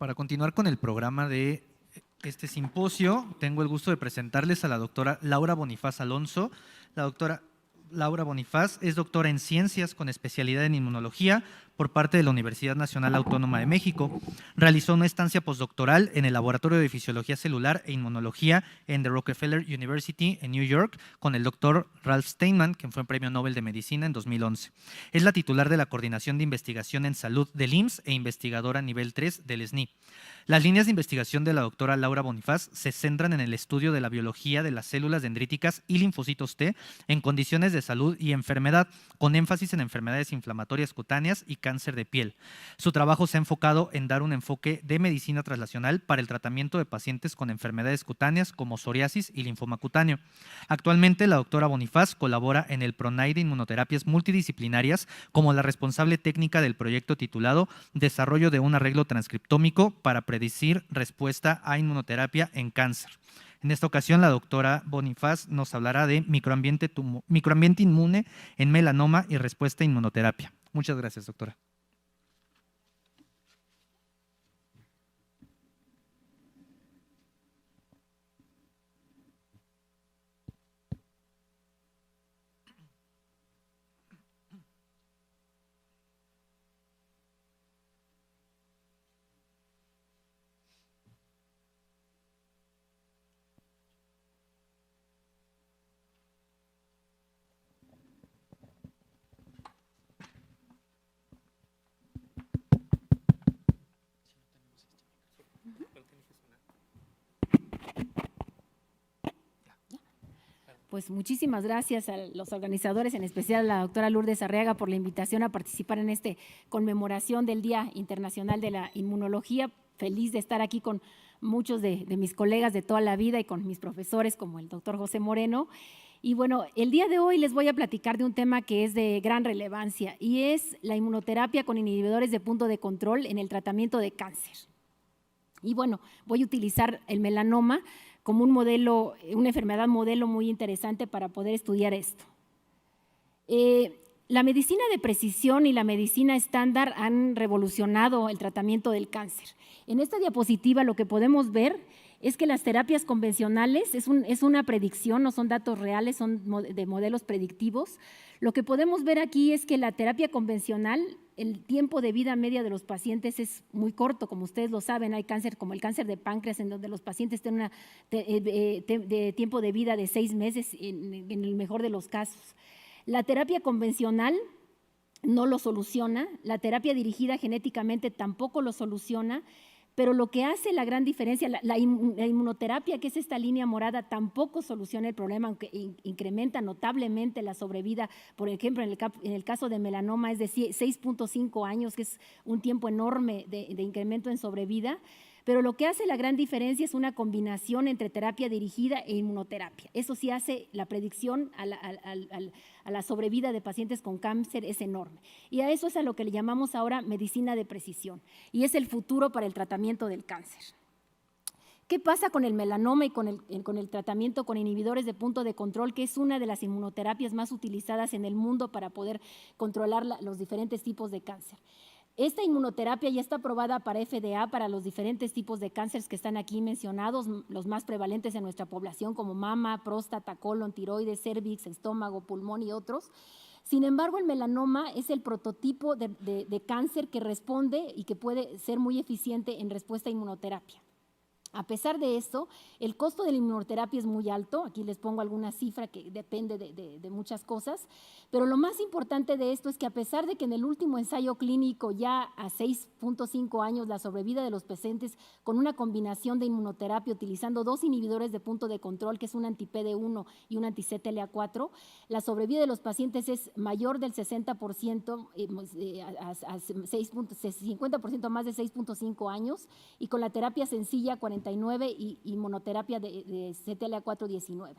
Para continuar con el programa de este simposio, tengo el gusto de presentarles a la doctora Laura Bonifaz Alonso. La doctora Laura Bonifaz es doctora en Ciencias con especialidad en Inmunología por parte de la Universidad Nacional Autónoma de México. Realizó una estancia postdoctoral en el Laboratorio de Fisiología Celular e Inmunología en the Rockefeller University en New York con el doctor Ralph Steinman, quien fue Premio Nobel de Medicina en 2011. Es la titular de la Coordinación de Investigación en Salud del IMSS e investigadora nivel 3 del SNI. Las líneas de investigación de la doctora Laura Bonifaz se centran en el estudio de la biología de las células dendríticas y linfocitos T en condiciones de salud y enfermedad, con énfasis en enfermedades inflamatorias cutáneas y cáncer de piel. Su trabajo se ha enfocado en dar un enfoque de medicina translacional para el tratamiento de pacientes con enfermedades cutáneas como psoriasis y linfoma cutáneo. Actualmente, la doctora Bonifaz colabora en el PRONAI de Inmunoterapias Multidisciplinarias como la responsable técnica del proyecto titulado Desarrollo de un arreglo transcriptómico para predecir respuesta a inmunoterapia en cáncer. En esta ocasión, la doctora Bonifaz nos hablará de microambiente inmune en melanoma y respuesta a inmunoterapia. Muchas gracias, doctora. Pues muchísimas gracias a los organizadores, en especial a la doctora Lourdes Arriaga, por la invitación a participar en esta conmemoración del Día Internacional de la Inmunología. Feliz de estar aquí con muchos de mis colegas de toda la vida y con mis profesores como el doctor José Moreno. Y bueno, el día de hoy les voy a platicar de un tema que es de gran relevancia y es la inmunoterapia con inhibidores de punto de control en el tratamiento de cáncer. Y bueno, voy a utilizar el melanoma como un modelo, una enfermedad modelo muy interesante para poder estudiar esto. La medicina de precisión y la medicina estándar han revolucionado el tratamiento del cáncer. En esta diapositiva lo que podemos ver es que las terapias convencionales es una predicción, no son datos reales, son de modelos predictivos. Lo que podemos ver aquí es que la terapia convencional, el tiempo de vida media de los pacientes es muy corto, como ustedes lo saben, hay cáncer como el cáncer de páncreas en donde los pacientes tienen un tiempo de vida de 6 meses en el mejor de los casos. La terapia convencional no lo soluciona, la terapia dirigida genéticamente tampoco lo soluciona, pero lo que hace la gran diferencia, la inmunoterapia, que es esta línea morada, tampoco soluciona el problema, aunque incrementa notablemente la sobrevida. Por ejemplo, en el caso de melanoma es de 6.5 años, que es un tiempo enorme de incremento en sobrevida. Pero lo que hace la gran diferencia es una combinación entre terapia dirigida e inmunoterapia. Eso sí hace la predicción a la sobrevida de pacientes con cáncer es enorme. Y a eso es a lo que le llamamos ahora medicina de precisión. Y es el futuro para el tratamiento del cáncer. ¿Qué pasa con el melanoma y con el tratamiento con inhibidores de punto de control, que es una de las inmunoterapias más utilizadas en el mundo para poder controlar los diferentes tipos de cáncer? Esta inmunoterapia ya está aprobada para FDA para los diferentes tipos de cánceres que están aquí mencionados, los más prevalentes en nuestra población como mama, próstata, colon, tiroides, cérvix, estómago, pulmón y otros. Sin embargo, el melanoma es el prototipo de cáncer que responde y que puede ser muy eficiente en respuesta a inmunoterapia. A pesar de esto, el costo de la inmunoterapia es muy alto. Aquí les pongo alguna cifra que depende de muchas cosas, pero lo más importante de esto es que a pesar de que en el último ensayo clínico ya a 6.5 años la sobrevida de los pacientes con una combinación de inmunoterapia utilizando 2 inhibidores de punto de control, que es un anti-PD1 y un anti-CTLA4, la sobrevida de los pacientes es mayor del 60%, 50% más de 6.5 años, y con la terapia sencilla 49 y monoterapia de CTLA4 19.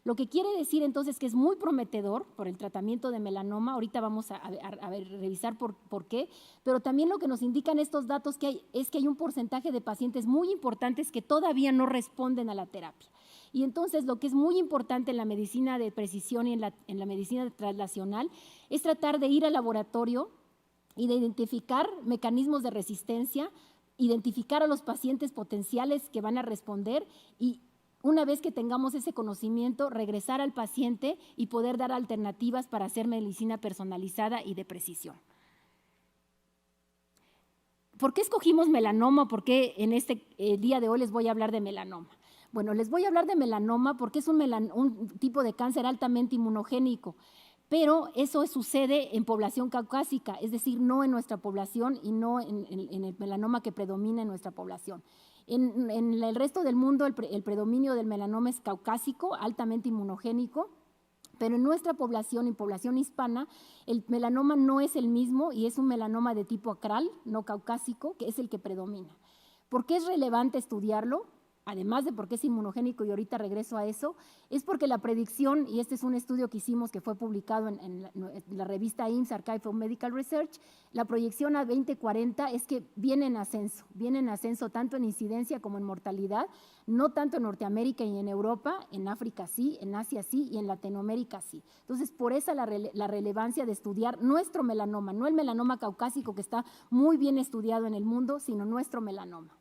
Lo que quiere decir entonces que es muy prometedor por el tratamiento de melanoma. Ahorita vamos a revisar por qué, pero también lo que nos indican estos datos es que hay un porcentaje de pacientes muy importantes que todavía no responden a la terapia. Y entonces lo que es muy importante en la medicina de precisión y en la medicina translacional es tratar de ir al laboratorio y de identificar mecanismos de resistencia identificar a los pacientes potenciales que van a responder y una vez que tengamos ese conocimiento, regresar al paciente y poder dar alternativas para hacer medicina personalizada y de precisión. ¿Por qué escogimos melanoma? ¿Por qué en este día de hoy les voy a hablar de melanoma? Bueno, les voy a hablar de melanoma porque es un tipo de cáncer altamente inmunogénico, pero eso sucede en población caucásica, es decir, no en nuestra población y no en el melanoma que predomina en nuestra población. En el resto del mundo el predominio del melanoma es caucásico, altamente inmunogénico, pero en nuestra población, en población hispana, el melanoma no es el mismo y es un melanoma de tipo acral, no caucásico, que es el que predomina. ¿Por qué es relevante estudiarlo? Además de porque es inmunogénico, y ahorita regreso a eso, es porque la predicción, y este es un estudio que hicimos que fue publicado en la revista IMSS Archive of Medical Research, la proyección a 2040 es que viene en ascenso tanto en incidencia como en mortalidad, no tanto en Norteamérica y en Europa, en África sí, en Asia sí y en Latinoamérica sí. Entonces, por esa la relevancia de estudiar nuestro melanoma, no el melanoma caucásico que está muy bien estudiado en el mundo, sino nuestro melanoma.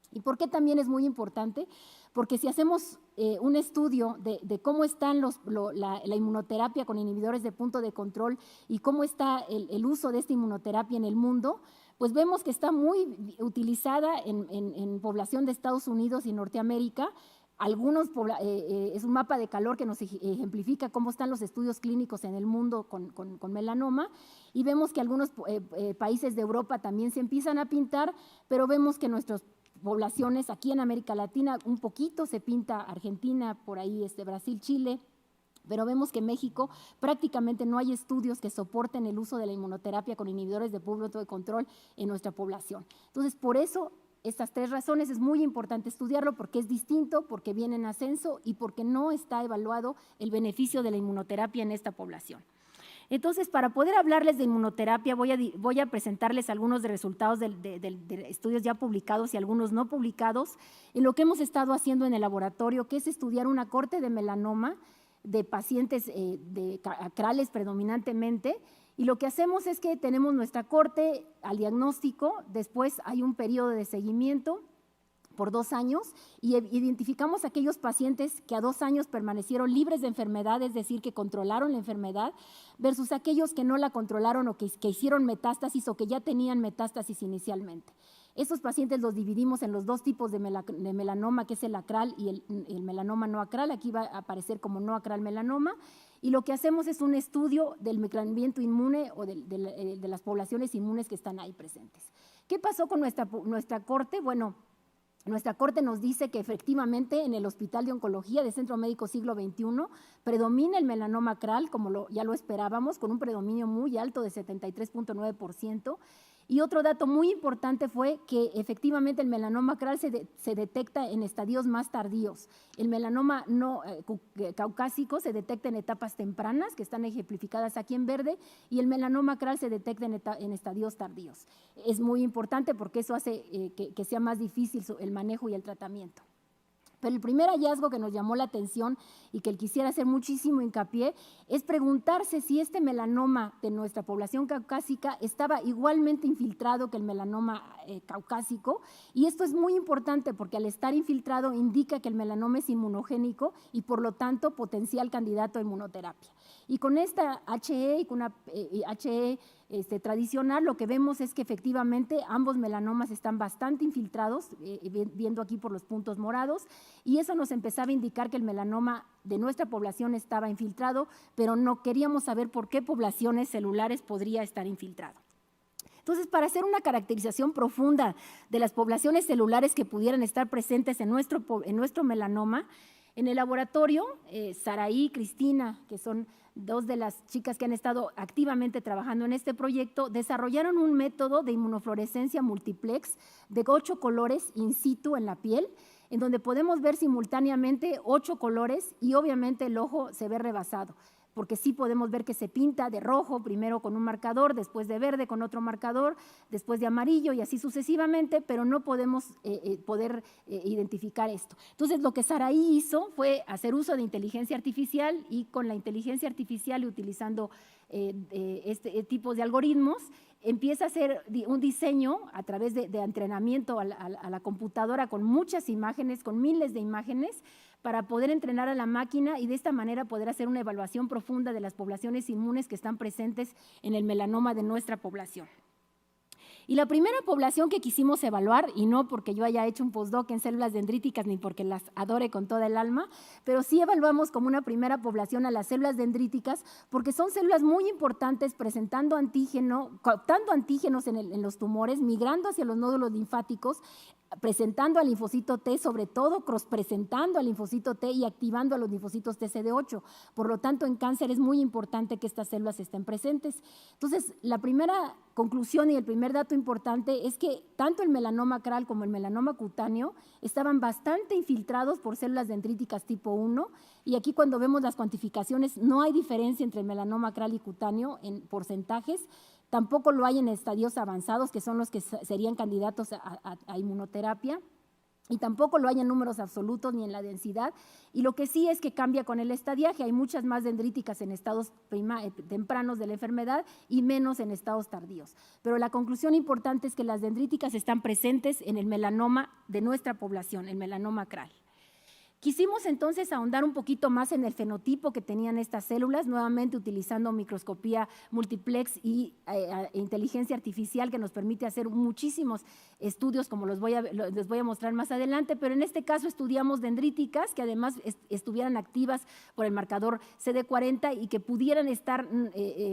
¿Y por qué también es muy importante? Porque si hacemos un estudio de cómo está la inmunoterapia con inhibidores de punto de control y cómo está el uso de esta inmunoterapia en el mundo, pues vemos que está muy utilizada en población de Estados Unidos y Norteamérica. Es un mapa de calor que nos ejemplifica cómo están los estudios clínicos en el mundo con melanoma, y vemos que algunos países de Europa también se empiezan a pintar, pero vemos que nuestras poblaciones aquí en América Latina un poquito se pinta Argentina, por ahí Brasil, Chile, pero vemos que en México prácticamente no hay estudios que soporten el uso de la inmunoterapia con inhibidores de punto de control en nuestra población. Entonces, por eso, estas tres razones es muy importante estudiarlo, porque es distinto, porque viene en ascenso y porque no está evaluado el beneficio de la inmunoterapia en esta población. Entonces, para poder hablarles de inmunoterapia, voy a presentarles algunos de resultados de estudios ya publicados y algunos no publicados, en lo que hemos estado haciendo en el laboratorio, que es estudiar una corte de melanoma de pacientes acrales predominantemente, y lo que hacemos es que tenemos nuestra corte al diagnóstico, después hay un periodo de seguimiento por 2 años y identificamos aquellos pacientes que a 2 años permanecieron libres de enfermedad, es decir, que controlaron la enfermedad, versus aquellos que no la controlaron o que hicieron metástasis o que ya tenían metástasis inicialmente. Estos pacientes los dividimos en los 2 tipos de melanoma, que es el acral y el melanoma no acral. Aquí va a aparecer como no acral melanoma. Y lo que hacemos es un estudio del microambiente inmune o de las poblaciones inmunes que están ahí presentes. ¿Qué pasó con nuestra corte? Bueno, nuestra corte nos dice que efectivamente en el Hospital de Oncología de Centro Médico Siglo XXI predomina el melanoma acral, como ya lo esperábamos, con un predominio muy alto de 73.9%. Y otro dato muy importante fue que efectivamente el melanoma acral se detecta en estadios más tardíos. El melanoma no caucásico se detecta en etapas tempranas, que están ejemplificadas aquí en verde, y el melanoma acral se detecta en estadios tardíos. Es muy importante porque eso hace que sea más difícil el manejo y el tratamiento. Pero el primer hallazgo que nos llamó la atención y que quisiera hacer muchísimo hincapié es preguntarse si este melanoma de nuestra población caucásica estaba igualmente infiltrado que el melanoma caucásico, y esto es muy importante porque al estar infiltrado indica que el melanoma es inmunogénico y por lo tanto potencial candidato a inmunoterapia. Y con esta HE y con una HE tradicional, lo que vemos es que efectivamente ambos melanomas están bastante infiltrados, viendo aquí por los puntos morados, y eso nos empezaba a indicar que el melanoma de nuestra población estaba infiltrado, pero no queríamos saber por qué poblaciones celulares podría estar infiltrado. Entonces, para hacer una caracterización profunda de las poblaciones celulares que pudieran estar presentes en nuestro melanoma, en el laboratorio, Saraí y Cristina, que son 2 de las chicas que han estado activamente trabajando en este proyecto, desarrollaron un método de inmunofluorescencia multiplex de 8 colores in situ en la piel, en donde podemos ver simultáneamente 8 colores y obviamente el ojo se ve rebasado. porque sí podemos ver que se pinta de rojo, primero con un marcador, después de verde con otro marcador, después de amarillo y así sucesivamente, pero no podemos identificar esto. Entonces, lo que Saraí hizo fue hacer uso de inteligencia artificial y con la inteligencia artificial y utilizando este tipo de algoritmos, empieza a hacer un diseño a través de entrenamiento a la computadora con muchas imágenes, con miles de imágenes, para poder entrenar a la máquina y de esta manera poder hacer una evaluación profunda de las poblaciones inmunes que están presentes en el melanoma de nuestra población. Y la primera población que quisimos evaluar, y no porque yo haya hecho un postdoc en células dendríticas ni porque las adore con toda el alma, pero sí evaluamos como una primera población a las células dendríticas porque son células muy importantes presentando antígeno, captando antígenos en los tumores, migrando hacia los nódulos linfáticos, presentando al linfocito T, sobre todo cross-presentando al linfocito T y activando a los linfocitos TCD8. Por lo tanto, en cáncer es muy importante que estas células estén presentes. Entonces, la primera conclusión y el primer dato importante es que tanto el melanoma acral como el melanoma cutáneo estaban bastante infiltrados por células dendríticas tipo 1 y aquí cuando vemos las cuantificaciones no hay diferencia entre el melanoma acral y cutáneo en porcentajes. Tampoco lo hay en estadios avanzados, que son los que serían candidatos a inmunoterapia, y tampoco lo hay en números absolutos ni en la densidad. Y lo que sí es que cambia con el estadiaje. Hay muchas más dendríticas en estados tempranos de la enfermedad y menos en estados tardíos. Pero la conclusión importante es que las dendríticas están presentes en el melanoma de nuestra población, el melanoma acral. Quisimos entonces ahondar un poquito más en el fenotipo que tenían estas células, nuevamente utilizando microscopía multiplex y inteligencia artificial que nos permite hacer muchísimos estudios como les voy a mostrar más adelante, pero en este caso estudiamos dendríticas que además estuvieran activas por el marcador CD40 y que pudieran estar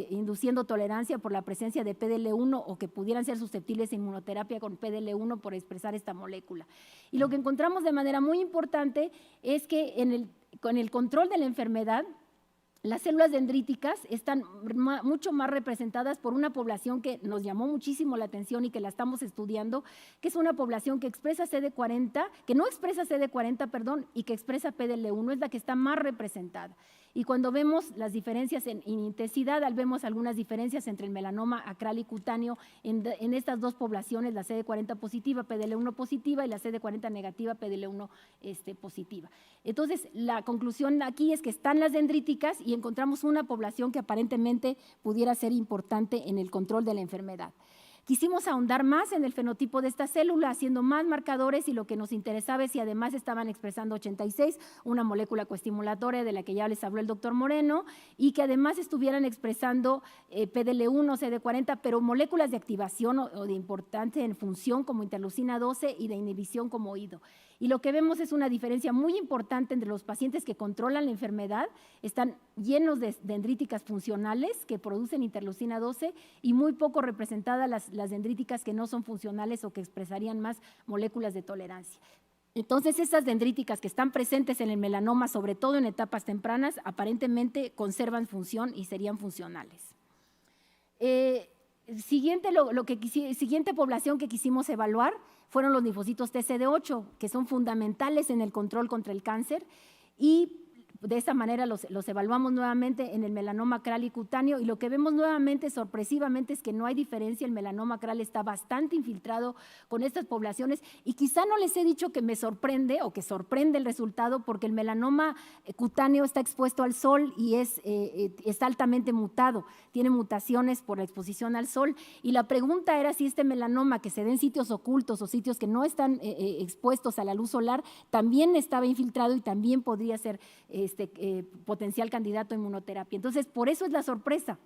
induciendo tolerancia por la presencia de PDL1 o que pudieran ser susceptibles a inmunoterapia con PDL1 por expresar esta molécula. Y lo que encontramos de manera muy importante es que con el control de la enfermedad, las células dendríticas están mucho más representadas por una población que nos llamó muchísimo la atención y que la estamos estudiando, que es una población que expresa CD40, que no expresa CD40, perdón, y que expresa PDL1, es la que está más representada. Y cuando vemos las diferencias en intensidad, vemos algunas diferencias entre el melanoma acral y cutáneo en estas dos poblaciones, la CD40 positiva, PDL1 positiva y la CD40 negativa, PDL1 positiva. Entonces, la conclusión aquí es que están las dendríticas y encontramos una población que aparentemente pudiera ser importante en el control de la enfermedad. Quisimos ahondar más en el fenotipo de esta célula, haciendo más marcadores y lo que nos interesaba es si además estaban expresando 86, una molécula coestimulatoria de la que ya les habló el doctor Moreno, y que además estuvieran expresando PDL1, CD40, pero moléculas de activación o de importancia en función como interleucina 12 y de inhibición como IDO. Y lo que vemos es una diferencia muy importante entre los pacientes que controlan la enfermedad, están llenos de dendríticas funcionales que producen interleucina 12 y muy poco representadas las dendríticas que no son funcionales o que expresarían más moléculas de tolerancia. Entonces, esas dendríticas que están presentes en el melanoma, sobre todo en etapas tempranas, aparentemente conservan función y serían funcionales. Siguiente población que quisimos evaluar fueron los linfocitos TCD8, que son fundamentales en el control contra el cáncer y de esta manera los evaluamos nuevamente en el melanoma acral y cutáneo y lo que vemos nuevamente sorpresivamente es que no hay diferencia, el melanoma acral está bastante infiltrado con estas poblaciones y quizá no les he dicho que me sorprende o que sorprende el resultado porque el melanoma cutáneo está expuesto al sol y está altamente mutado, tiene mutaciones por la exposición al sol y la pregunta era si este melanoma que se da en sitios ocultos o sitios que no están expuestos a la luz solar también estaba infiltrado y también podría ser potencial candidato a inmunoterapia. Entonces, por eso es la sorpresa,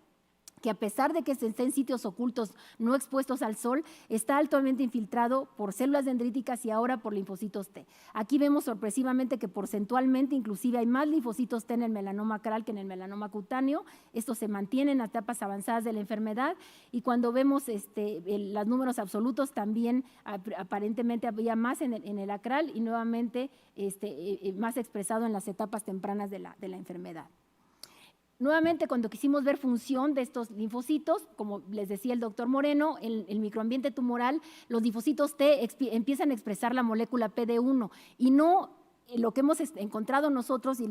que a pesar de que esté en sitios ocultos no expuestos al sol, está altamente infiltrado por células dendríticas y ahora por linfocitos T. Aquí vemos sorpresivamente que porcentualmente inclusive hay más linfocitos T en el melanoma acral que en el melanoma cutáneo. Estos se mantienen a etapas avanzadas de la enfermedad y cuando vemos los números absolutos también aparentemente había más en el acral y nuevamente más expresado en las etapas tempranas de la enfermedad. Nuevamente, cuando quisimos ver función de estos linfocitos, como les decía el doctor Moreno, en el microambiente tumoral, los linfocitos T empiezan a expresar la molécula PD1 y no lo que hemos encontrado nosotros y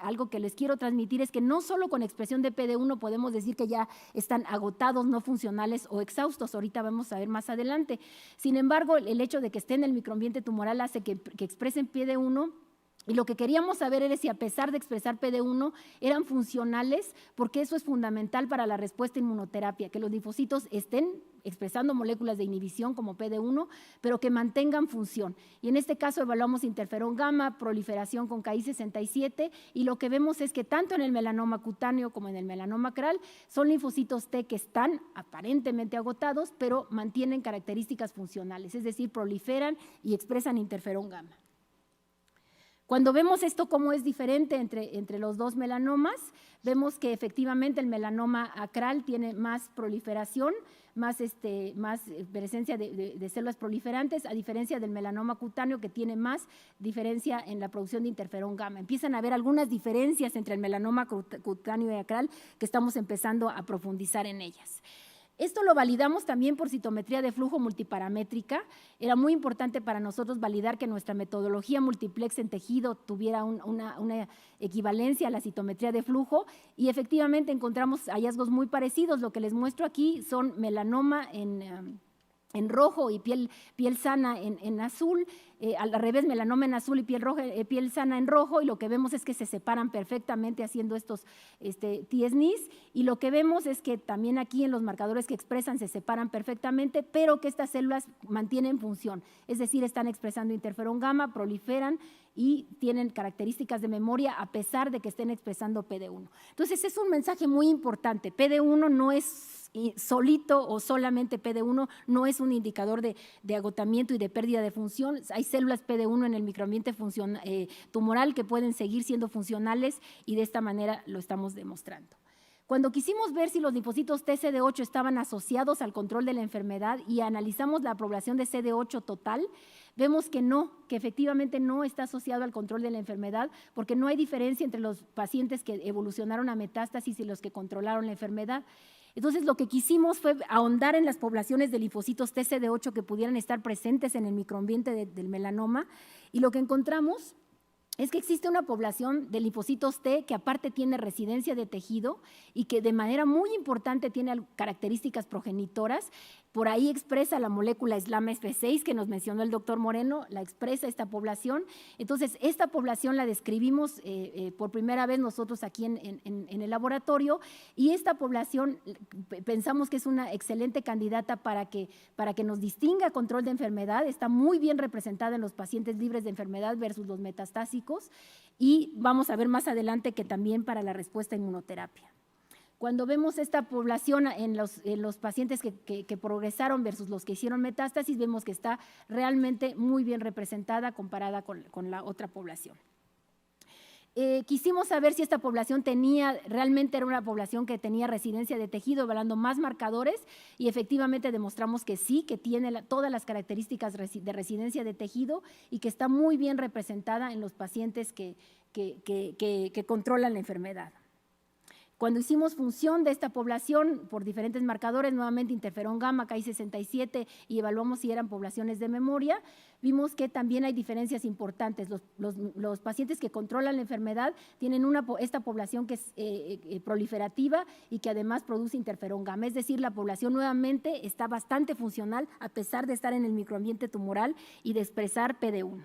algo que les quiero transmitir es que no solo con expresión de PD1 podemos decir que ya están agotados, no funcionales o exhaustos, ahorita vamos a ver más adelante. Sin embargo, el hecho de que estén en el microambiente tumoral hace que expresen PD1. Y lo que queríamos saber era si a pesar de expresar PD1 eran funcionales, porque eso es fundamental para la respuesta a inmunoterapia, que los linfocitos estén expresando moléculas de inhibición como PD1, pero que mantengan función. Y en este caso evaluamos interferón gamma, proliferación con Ki67, y lo que vemos es que tanto en el melanoma cutáneo como en el melanoma acral son linfocitos T que están aparentemente agotados, pero mantienen características funcionales, es decir, proliferan y expresan interferón gamma. Cuando vemos esto, cómo es diferente entre los dos melanomas, vemos que efectivamente el melanoma acral tiene más proliferación, más presencia de células proliferantes, a diferencia del melanoma cutáneo, que tiene más diferencia en la producción de interferón gamma. Empiezan a haber algunas diferencias entre el melanoma cutáneo y acral que estamos empezando a profundizar en ellas. Esto lo validamos también por citometría de flujo multiparamétrica. Era muy importante para nosotros validar que nuestra metodología multiplex en tejido tuviera una equivalencia a la citometría de flujo, y efectivamente encontramos hallazgos muy parecidos. Lo que les muestro aquí son melanoma en rojo y piel sana en azul, al revés, melanoma en azul y piel sana en rojo, y lo que vemos es que se separan perfectamente haciendo estos TSNIs, y lo que vemos es que también aquí en los marcadores que expresan se separan perfectamente, pero que estas células mantienen función, es decir, están expresando interferón gamma, proliferan y tienen características de memoria a pesar de que estén expresando PD1. Entonces es un mensaje muy importante, PD1 no es solito o solamente PD1, no es un indicador de agotamiento y de pérdida de función. Hay células PD1 en el microambiente tumoral que pueden seguir siendo funcionales, y de esta manera lo estamos demostrando. Cuando quisimos ver si los linfocitos TCD8 estaban asociados al control de la enfermedad y analizamos la población de CD8 total, vemos que no, que efectivamente no está asociado al control de la enfermedad, porque no hay diferencia entre los pacientes que evolucionaron a metástasis y los que controlaron la enfermedad. Entonces, lo que quisimos fue ahondar en las poblaciones de linfocitos TCD8 que pudieran estar presentes en el microambiente del melanoma, y lo que encontramos es que existe una población de linfocitos T que aparte tiene residencia de tejido y que de manera muy importante tiene características progenitoras. Por ahí expresa la molécula SLAM-F6 que nos mencionó el doctor Moreno, la expresa esta población. Entonces, esta población la describimos por primera vez nosotros aquí en el laboratorio, y esta población pensamos que es una excelente candidata para que nos distinga control de enfermedad. Está muy bien representada en los pacientes libres de enfermedad versus los metastásicos, y vamos a ver más adelante que también para la respuesta a inmunoterapia. Cuando vemos esta población en los pacientes que progresaron versus los que hicieron metástasis, vemos que está realmente muy bien representada comparada con la otra población. Quisimos saber si esta población realmente era una población que tenía residencia de tejido, evaluando más marcadores, y efectivamente demostramos que sí, que tiene todas las características de residencia de tejido y que está muy bien representada en los pacientes que controlan la enfermedad. Cuando hicimos función de esta población por diferentes marcadores, nuevamente interferón gamma, Ki67, y evaluamos si eran poblaciones de memoria, vimos que también hay diferencias importantes. Los pacientes que controlan la enfermedad tienen esta población que es proliferativa y que además produce interferón gamma, es decir, la población nuevamente está bastante funcional a pesar de estar en el microambiente tumoral y de expresar PD1.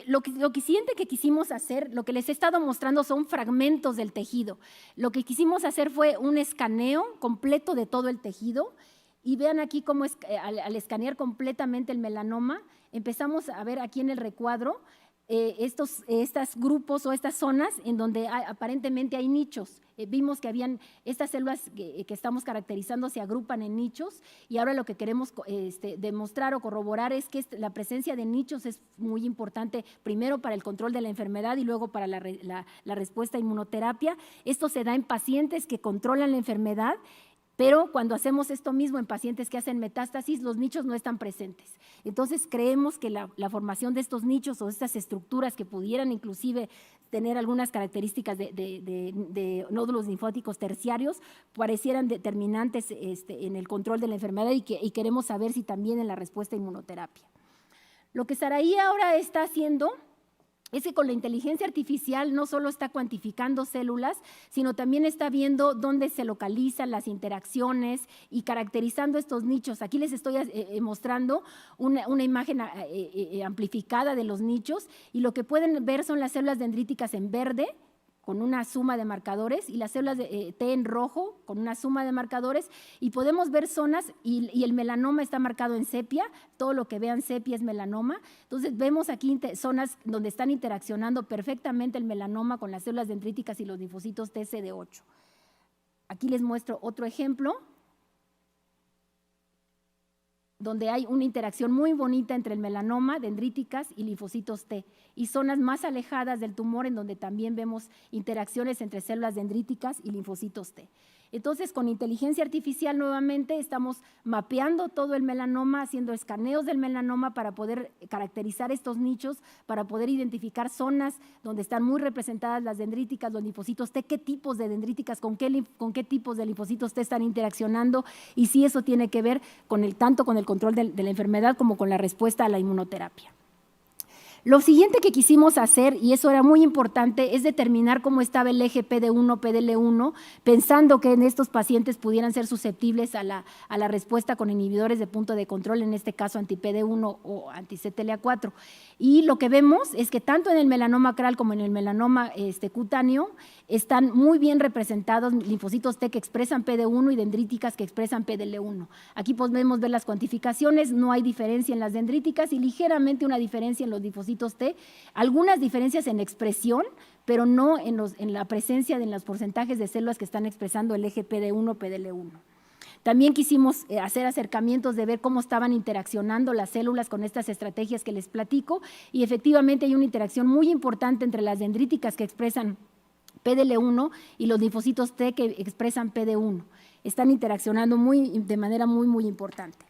Lo siguiente que quisimos hacer, lo que les he estado mostrando son fragmentos del tejido. Lo que quisimos hacer fue un escaneo completo de todo el tejido, y vean aquí cómo al escanear completamente el melanoma, empezamos a ver aquí en el recuadro estos grupos o estas zonas en donde aparentemente hay nichos. Vimos que habían estas células que estamos caracterizando se agrupan en nichos, y ahora lo que queremos demostrar o corroborar es que la presencia de nichos es muy importante, primero para el control de la enfermedad y luego para la respuesta a inmunoterapia. Esto se da en pacientes que controlan la enfermedad, pero cuando hacemos esto mismo en pacientes que hacen metástasis, los nichos no están presentes. Entonces creemos que la formación de estos nichos o estas estructuras que pudieran inclusive tener algunas características de nódulos linfóticos terciarios parecieran determinantes en el control de la enfermedad, y queremos saber si también en la respuesta a inmunoterapia. Lo que Saraí ahora está haciendo es que con la inteligencia artificial no solo está cuantificando células, sino también está viendo dónde se localizan las interacciones y caracterizando estos nichos. Aquí les estoy mostrando una imagen amplificada de los nichos y lo que pueden ver son las células dendríticas en verde, con una suma de marcadores, y las células de T en rojo, con una suma de marcadores, y podemos ver zonas, y el melanoma está marcado en sepia, todo lo que vean sepia es melanoma. Entonces vemos aquí zonas donde están interaccionando perfectamente el melanoma con las células dendríticas y los linfocitos TCD8. Aquí les muestro otro ejemplo, donde hay una interacción muy bonita entre el melanoma, dendríticas y linfocitos T, y zonas más alejadas del tumor en donde también vemos interacciones entre células dendríticas y linfocitos T. Entonces, con inteligencia artificial nuevamente estamos mapeando todo el melanoma, haciendo escaneos del melanoma para poder caracterizar estos nichos, para poder identificar zonas donde están muy representadas las dendríticas, los linfocitos T, qué tipos de dendríticas, con qué tipos de linfocitos T están interaccionando, y si eso tiene que ver tanto con el control de la enfermedad como con la respuesta a la inmunoterapia. Lo siguiente que quisimos hacer, y eso era muy importante, es determinar cómo estaba el eje PD1, PDL1, pensando que en estos pacientes pudieran ser susceptibles a la respuesta con inhibidores de punto de control, en este caso anti-PD1 o anti-CTLA4. Y lo que vemos es que tanto en el melanoma acral como en el melanoma cutáneo están muy bien representados linfocitos T que expresan PD1 y dendríticas que expresan PDL1. Aquí podemos ver las cuantificaciones, no hay diferencia en las dendríticas y ligeramente una diferencia en los linfocitos T, algunas diferencias en expresión, pero no en la presencia de los porcentajes de células que están expresando el eje PD1, PDL1. También quisimos hacer acercamientos de ver cómo estaban interaccionando las células con estas estrategias que les platico, y efectivamente hay una interacción muy importante entre las dendríticas que expresan PDL1 y los linfocitos T que expresan PD1. Están interaccionando de manera muy importante.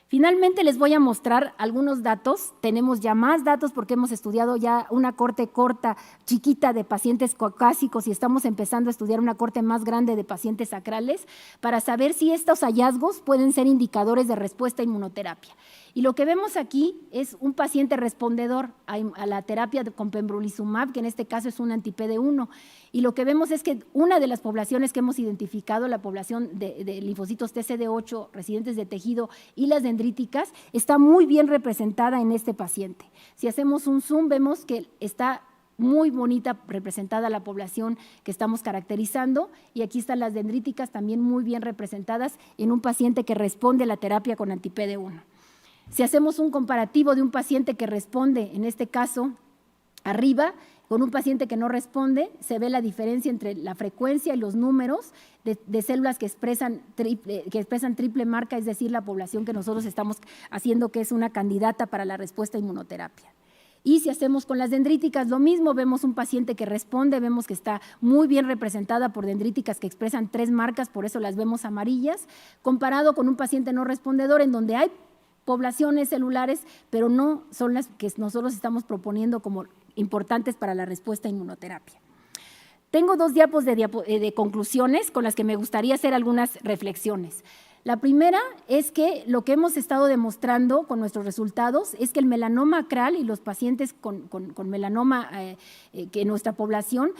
Finalmente les voy a mostrar algunos datos, tenemos ya más datos porque hemos estudiado ya una corte corta, chiquita de pacientes caucásicos y estamos empezando a estudiar una corte más grande de pacientes sacrales para saber si estos hallazgos pueden ser indicadores de respuesta a inmunoterapia. Y lo que vemos aquí es un paciente respondedor a la terapia con pembrolizumab, que en este caso es un anti-PD1. Y lo que vemos es que una de las poblaciones que hemos identificado, la población de linfocitos TCD8 residentes de tejido y las dendríticas, está muy bien representada en este paciente. Si hacemos un zoom, vemos que está muy bonita representada la población que estamos caracterizando, y aquí están las dendríticas también muy bien representadas en un paciente que responde a la terapia con anti-PD1. Si hacemos un comparativo de un paciente que responde, en este caso, arriba, con un paciente que no responde, se ve la diferencia entre la frecuencia y los números de células que expresan triple marca, es decir, la población que nosotros estamos haciendo que es una candidata para la respuesta a inmunoterapia. Y si hacemos con las dendríticas lo mismo, vemos un paciente que responde, vemos que está muy bien representada por dendríticas que expresan 3 marcas, por eso las vemos amarillas, comparado con un paciente no respondedor en donde hay poblaciones celulares, pero no son las que nosotros estamos proponiendo como importantes para la respuesta a inmunoterapia. Tengo 2 diapos de conclusiones con las que me gustaría hacer algunas reflexiones. La primera es que lo que hemos estado demostrando con nuestros resultados es que el melanoma acral y los pacientes con melanoma que en nuestra población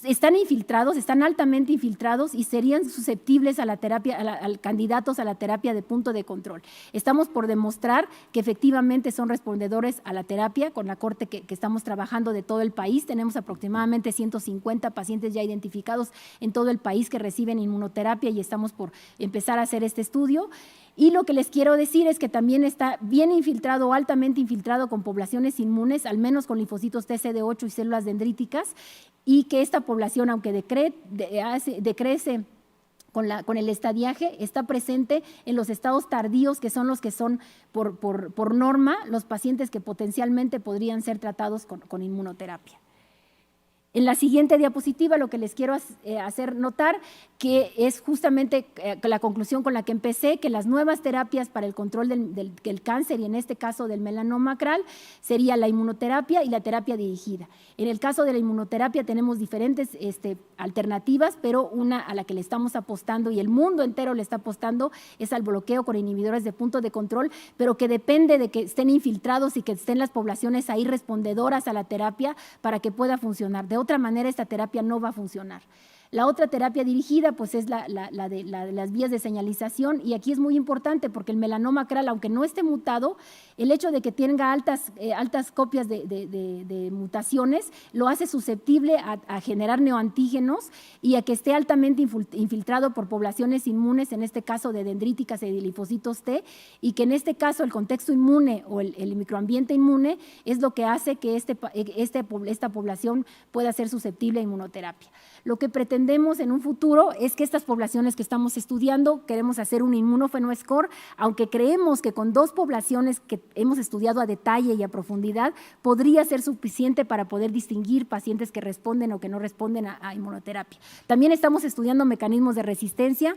están infiltrados, están altamente infiltrados y serían susceptibles a la terapia, candidatos a la terapia de punto de control. Estamos por demostrar que efectivamente son respondedores a la terapia con la corte que estamos trabajando de todo el país. Tenemos aproximadamente 150 pacientes ya identificados en todo el país que reciben inmunoterapia y estamos por empezar a hacer este estudio. Y lo que les quiero decir es que también está bien infiltrado, altamente infiltrado con poblaciones inmunes, al menos con linfocitos TCD8 y células dendríticas, y que esta población, aunque decrece con el estadiaje, está presente en los estados tardíos, que son los que son por norma los pacientes que potencialmente podrían ser tratados con inmunoterapia. En la siguiente diapositiva lo que les quiero hacer notar que es justamente la conclusión con la que empecé, que las nuevas terapias para el control del cáncer y en este caso del melanoma acral sería la inmunoterapia y la terapia dirigida. En el caso de la inmunoterapia tenemos diferentes alternativas, pero una a la que le estamos apostando y el mundo entero le está apostando es al bloqueo con inhibidores de punto de control, pero que depende de que estén infiltrados y que estén las poblaciones ahí respondedoras a la terapia para que pueda funcionar. De otra manera, esta terapia no va a funcionar. La otra terapia dirigida pues es la de las vías de señalización y aquí es muy importante porque el melanoma acral, aunque no esté mutado, el hecho de que tenga altas copias de mutaciones lo hace susceptible a generar neoantígenos y a que esté altamente infiltrado por poblaciones inmunes, en este caso de dendríticas y de linfocitos T, y que en este caso el contexto inmune o el microambiente inmune es lo que hace que esta población pueda ser susceptible a inmunoterapia. Lo que pretendemos en un futuro es que estas poblaciones que estamos estudiando, queremos hacer un inmunofenoscore, aunque creemos que con 2 poblaciones que hemos estudiado a detalle y a profundidad, podría ser suficiente para poder distinguir pacientes que responden o que no responden a inmunoterapia. También estamos estudiando mecanismos de resistencia.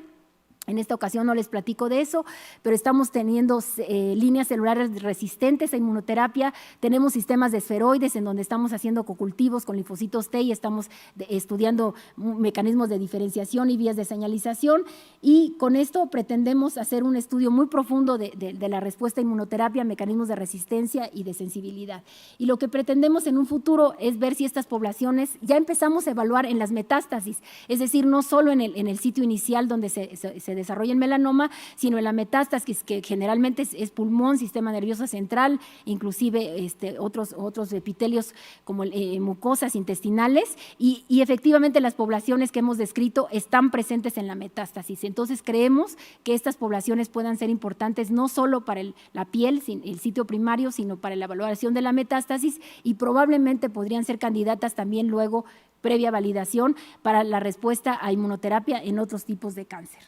En esta ocasión no les platico de eso, pero estamos teniendo líneas celulares resistentes a inmunoterapia, tenemos sistemas de esferoides en donde estamos haciendo cocultivos con linfocitos T y estamos estudiando mecanismos de diferenciación y vías de señalización y con esto pretendemos hacer un estudio muy profundo de la respuesta a inmunoterapia, mecanismos de resistencia y de sensibilidad. Y lo que pretendemos en un futuro es ver si estas poblaciones, ya empezamos a evaluar en las metástasis, es decir, no solo en el sitio inicial donde se desarrolla el melanoma, sino en la metástasis, que generalmente es pulmón, sistema nervioso central, inclusive otros epitelios como mucosas intestinales, y efectivamente las poblaciones que hemos descrito están presentes en la metástasis. Entonces creemos que estas poblaciones puedan ser importantes no solo para la piel, el sitio primario, sino para la evaluación de la metástasis y probablemente podrían ser candidatas también luego, previa validación, para la respuesta a inmunoterapia en otros tipos de cáncer.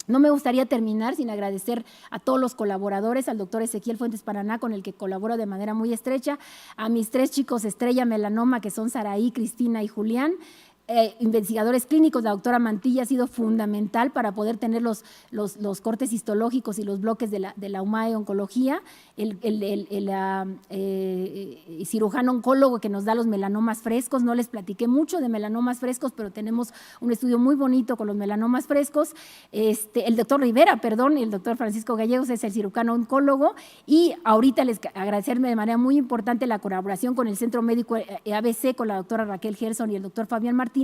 No me gustaría terminar sin agradecer a todos los colaboradores, al doctor Ezequiel Fuentes Paraná, con el que colaboro de manera muy estrecha, a mis 3 chicos estrella melanoma, que son Saraí, Cristina y Julián, investigadores clínicos, la doctora Mantilla ha sido fundamental para poder tener los cortes histológicos y los bloques de la UMAE Oncología, el cirujano oncólogo que nos da los melanomas frescos, no les platiqué mucho de melanomas frescos, pero tenemos un estudio muy bonito con los melanomas frescos, el doctor Rivera, perdón, el doctor Francisco Gallegos es el cirujano oncólogo y ahorita les agradecerme de manera muy importante la colaboración con el Centro Médico ABC, con la doctora Raquel Gerson y el doctor Fabián Martínez,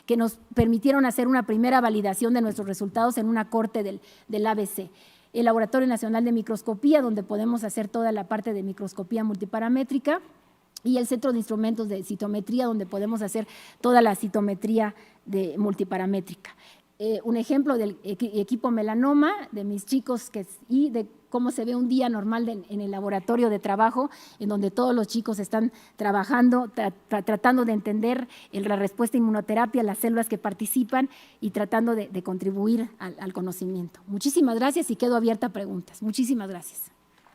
que nos permitieron hacer una primera validación de nuestros resultados en una corte del ABC. El Laboratorio Nacional de Microscopía, donde podemos hacer toda la parte de microscopía multiparamétrica, y el Centro de Instrumentos de Citometría, donde podemos hacer toda la citometría multiparamétrica. Un ejemplo del equipo melanoma de mis chicos y de cómo se ve un día normal en el laboratorio de trabajo, en donde todos los chicos están trabajando, tratando de entender la respuesta a inmunoterapia, las células que participan y tratando de contribuir al conocimiento. Muchísimas gracias y quedo abierta a preguntas. Muchísimas gracias.